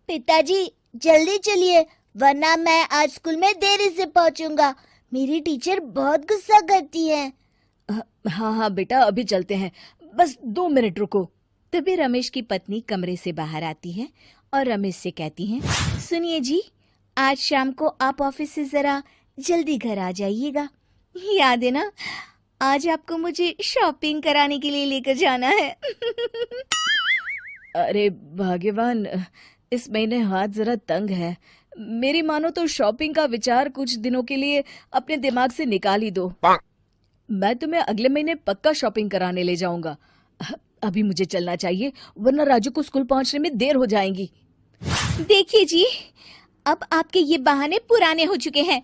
पिताजी जल्दी चलिए, वरना मैं आज स्कूल में देरी से पहुंचूंगा। मेरी टीचर बहुत गुस्सा करती है। हाँ हाँ बेटा, अभी चलते हैं, बस 2 मिनट रुको। तभी रमेश की पत्नी कमरे से बाहर आती है और रमेश से कहती है, सुनिए जी, आज शाम को आप ऑफिस से जरा जल्दी घर आ जाइएगा। याद है ना, आज आपको मुझे शॉपिंग कराने के लिए लेकर जाना है। अरे भाग्यवान, इस महीने हाथ जरा तंग है। मेरी मानो तो शॉपिंग का विचार कुछ दिनों के लिए अपने दिमाग से निकाल ही दो। मैं तुम्हें अगले महीने पक्का शॉपिंग कराने ले जाऊंगा। अभी मुझे चलना चाहिए, वरना राजू को स्कूल पहुंचने में देर हो जाएगी। देखिए जी, अब आपके ये बहाने पुराने हो चुके हैं।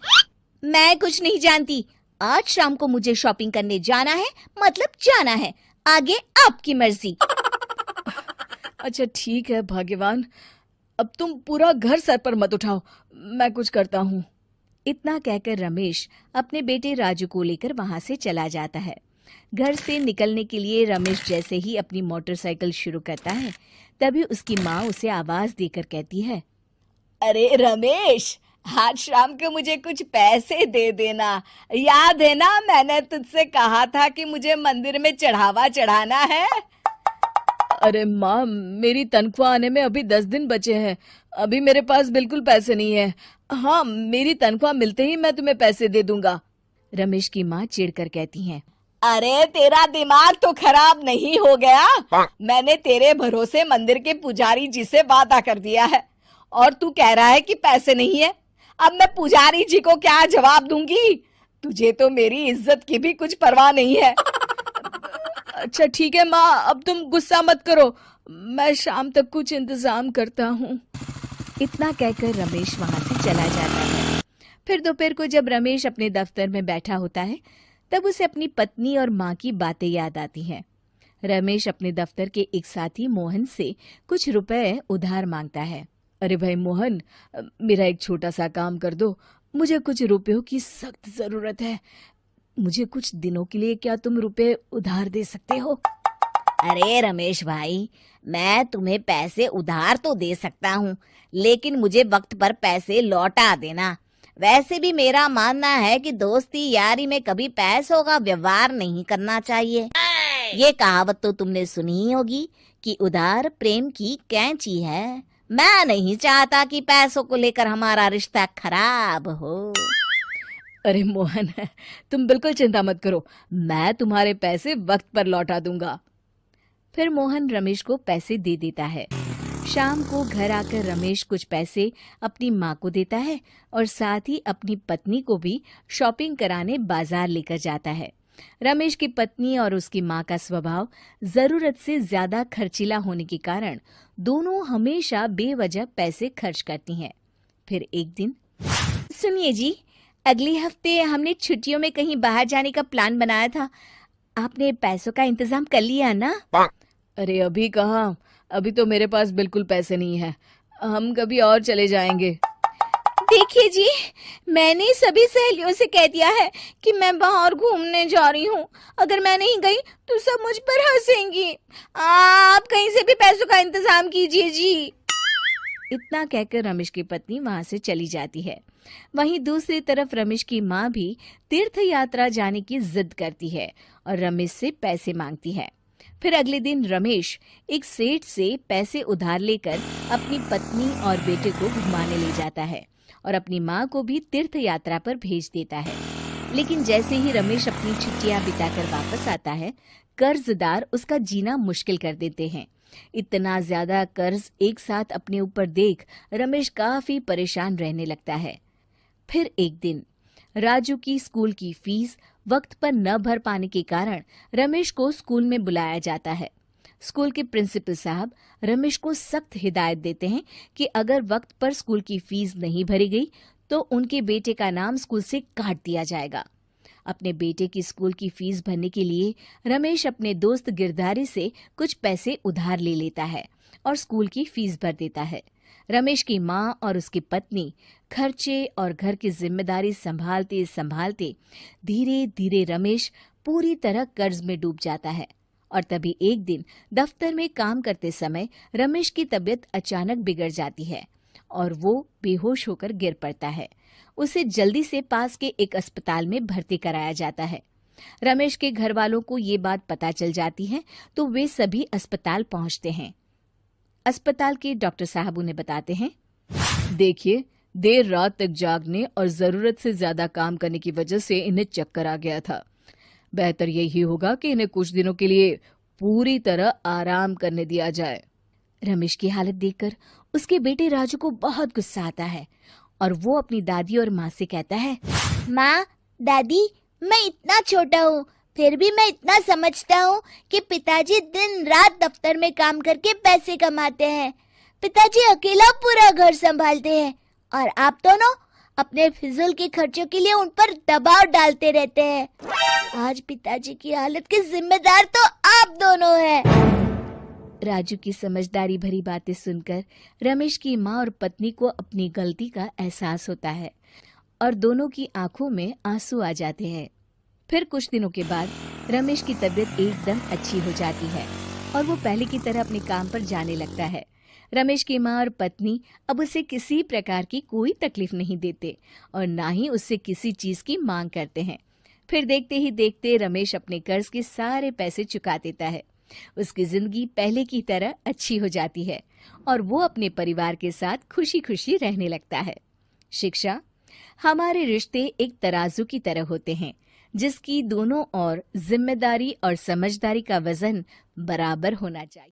मैं कुछ नहीं जानती। आज शाम को मुझे शॉपिंग करने जाना है, मतलब जाना है। आगे आपकी मर्जी। अच्छा ठीक है भाग्यवान, अब तुम पूरा घर सर पर मत उठाओ, मैं कुछ करता हूँ। इतना कहकर रमेश अपने बेटे राजू को लेकर वहां से चला जाता है। घर से निकलने के लिए रमेश जैसे ही अपनी मोटरसाइकिल शुरू करता है, तभी उसकी माँ उसे आवाज देकर कहती है, अरे रमेश, आज शाम को मुझे कुछ पैसे दे देना। याद है ना, मैंने तुझसे कहा था कि मुझे मंदिर में चढ़ावा चढ़ाना है। अरे माँ, मेरी तनख्वाह आने में अभी 10 दिन बचे हैं। अभी मेरे पास बिल्कुल पैसे नहीं है। हाँ, मेरी तनख्वाह मिलते ही मैं तुम्हें पैसे दे दूंगा। रमेश की माँ चिढ़कर कहती हैं, अरे तेरा दिमाग तो खराब नहीं हो गया? मैंने तेरे भरोसे मंदिर के पुजारी जी से वादा कर दिया है और तू कह रहा है कि पैसे नहीं है। अब मैं पुजारी जी को क्या जवाब दूंगी? तुझे तो मेरी इज्जत की भी कुछ परवाह नहीं है। अच्छा ठीक है माँ, अब तुम गुस्सा मत करो, मैं शाम तक कुछ इंतजाम करता हूँ। इतना कहकर रमेश वहां से चला जाता है। फिर दोपहर को जब रमेश अपने दफ्तर में बैठा होता है, तब उसे अपनी पत्नी और माँ की बातें याद आती हैं। रमेश अपने दफ्तर के एक साथी मोहन से कुछ रुपए उधार मांगता है। अरे भाई मोहन, मेरा एक छोटा सा काम कर दो, मुझे कुछ रुपयों की सख्त जरूरत है। मुझे कुछ दिनों के लिए क्या तुम रुपए उधार दे सकते हो? अरे रमेश भाई, मैं तुम्हें पैसे उधार तो दे सकता हूँ, लेकिन मुझे वक्त पर पैसे लौटा देना। वैसे भी मेरा मानना है कि दोस्ती यारी में कभी पैसों का व्यवहार नहीं करना चाहिए। ये कहावत तो तुमने सुनी ही होगी कि उधार प्रेम की कैंची है। मैं नहीं चाहता कि पैसों को लेकर हमारा रिश्ता खराब हो। अरे मोहन, तुम बिल्कुल चिंता मत करो, मैं तुम्हारे पैसे वक्त पर लौटा दूंगा। फिर मोहन रमेश को पैसे दे देता है। शाम को घर आकर रमेश कुछ पैसे अपनी माँ को देता है और साथ ही अपनी पत्नी को भी शॉपिंग कराने बाजार लेकर जाता है। रमेश की पत्नी और उसकी माँ का स्वभाव जरूरत से ज्यादा खर्चीला होने के कारण दोनों हमेशा बेवजह पैसे खर्च करती हैं। फिर एक दिन, सुनिए जी, अगले हफ्ते हमने छुट्टियों में कहीं बाहर जाने का प्लान बनाया था। आपने पैसों का इंतजाम कर लिया ना? अरे अभी कहाँ, अभी तो मेरे पास बिल्कुल पैसे नहीं है। हम कभी और चले जाएंगे। देखिए जी, मैंने सभी सहेलियों से कह दिया है कि मैं बाहर घूमने जा रही हूँ। अगर मैं नहीं गई तो सब मुझ पर हंसेंगी। आप कहीं से भी पैसों का इंतजाम कीजिए जी। इतना कहकर रमेश की पत्नी वहां से चली जाती है। वहीं दूसरी तरफ रमेश की माँ भी तीर्थ यात्रा जाने की जिद करती है और रमेश से पैसे मांगती है। फिर अगले दिन रमेश एक सेठ से पैसे उधार लेकर अपनी पत्नी और बेटे को घुमाने ले जाता है और अपनी माँ को भी तीर्थ यात्रा पर भेज देता है। लेकिन जैसे ही रमेश अपनी छुट्टियां बिताकर वापस आता है, कर्जदार उसका जीना मुश्किल कर देते हैं। इतना ज्यादा कर्ज एक साथ अपने ऊपर देख रमेश काफी परेशान रहने लगता है। फिर एक दिन राजू की स्कूल की फीस वक्त पर न भर पाने के कारण रमेश को स्कूल में बुलाया जाता है। स्कूल के प्रिंसिपल साहब रमेश को सख्त हिदायत देते हैं कि अगर वक्त पर स्कूल की फीस नहीं भरी गई तो उनके बेटे का नाम स्कूल से काट दिया जाएगा। अपने बेटे की स्कूल की फीस भरने के लिए रमेश अपने दोस्त गिरधारी से कुछ पैसे उधार ले लेता है और स्कूल की फीस भर देता है। रमेश की माँ और उसकी पत्नी खर्चे और घर की जिम्मेदारी संभालते संभालते धीरे धीरे रमेश पूरी तरह कर्ज में डूब जाता है और तभी एक दिन दफ्तर में काम करते समय रमेश की तबीयत अचानक बिगड़ जाती है और वो बेहोश होकर गिर पड़ता है। उसे जल्दी से पास के एक अस्पताल में भर्ती कराया जाता है। रमेश के घर वालों को ये बात पता चल जाती है तो वे सभी अस्पताल पहुंचते हैं। अस्पताल के डॉक्टर साहब उन्हें बताते हैं, देखिए, देर रात तक जागने और जरूरत से ज्यादा काम करने की वजह से इन्हें चक्कर आ गया था। बेहतर यही होगा कि इन्हें कुछ दिनों के लिए पूरी तरह आराम करने दिया जाए। रमेश की हालत देखकर उसके बेटे राजू को बहुत गुस्सा आता है और वो अपनी दादी और माँ से कहता है, माँ, दादी, मैं इतना छोटा हूँ, फिर भी मैं इतना समझता हूँ कि पिताजी दिन रात दफ्तर में काम करके पैसे कमाते हैं। पिताजी अकेला पूरा घर संभालते हैं और आप दोनों अपने फिजूल के खर्चों के लिए उन पर दबाव डालते रहते हैं। आज पिताजी की हालत के जिम्मेदार तो आप दोनों हैं। राजू की समझदारी भरी बातें सुनकर रमेश की माँ और पत्नी को अपनी गलती का एहसास होता है और दोनों की आंखों में आंसू आ जाते हैं। फिर कुछ दिनों के बाद रमेश की तबीयत एकदम अच्छी हो जाती है और वो पहले की तरह अपने काम पर जाने लगता है। रमेश की माँ और पत्नी अब उसे किसी प्रकार की कोई तकलीफ नहीं देते और ना ही उससे किसी चीज की मांग करते हैं। फिर देखते ही देखते रमेश अपने कर्ज के सारे पैसे चुका देता है। उसकी जिंदगी पहले की तरह अच्छी हो जाती है और वो अपने परिवार के साथ खुशी खुशी रहने लगता है। शिक्षा, हमारे रिश्ते एक तराजू की तरह होते हैं जिसकी दोनों ओर जिम्मेदारी और समझदारी का वजन बराबर होना चाहिए।